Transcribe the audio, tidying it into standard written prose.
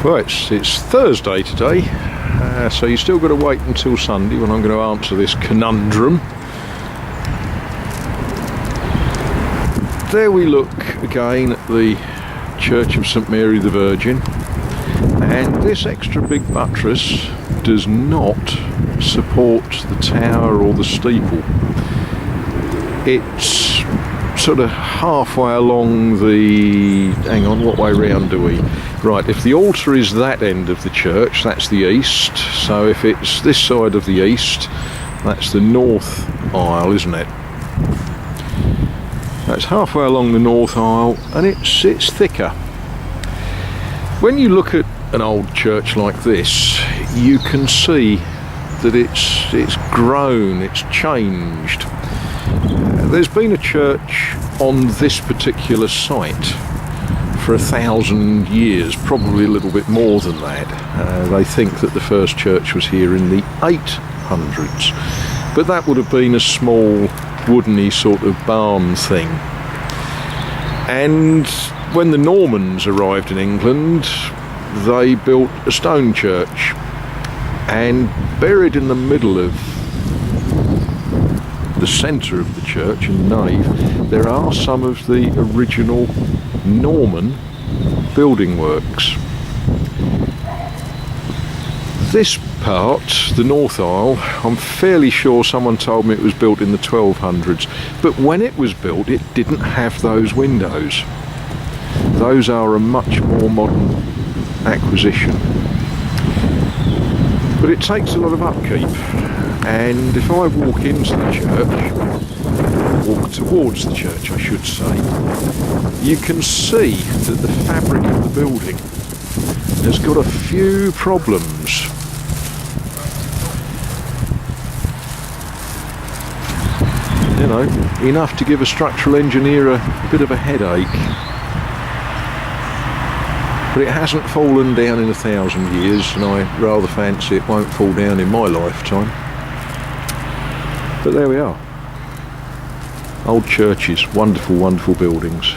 Well, it's Thursday today, so you've still got to wait until Sunday when I'm going to answer this conundrum. There we look again at the Church of St Mary the Virgin, and this extra big buttress does not support the tower or the steeple. It's sort of halfway along the... hang on, what way round do we? Right, if the altar is that end of the church, that's the east. So if it's this side of the east, that's the north aisle, isn't it? That's halfway along the north aisle, and it's thicker. When you look at an old church like this, you can see that it's grown, it's changed. There's been a church on this particular site for 1,000 years, probably a little bit more than that. They think that the first church was here in the 800s, but that would have been a small woodeny sort of barn thing. And when the Normans arrived in England, they built a stone church, and buried in the middle of the centre of the church in the nave, there are some of the original Norman building works. This part, the north aisle, I'm fairly sure someone told me it was built in the 1200s, but when it was built it didn't have those windows. Those are a much more modern acquisition. But it takes a lot of upkeep, and if I walk into the church, walk towards the church I should say, you can see that the fabric of the building has got a few problems. You know, enough to give a structural engineer a bit of a headache. But it hasn't fallen down in 1,000 years, and I rather fancy it won't fall down in my lifetime. But there we are. Old churches, wonderful, wonderful buildings.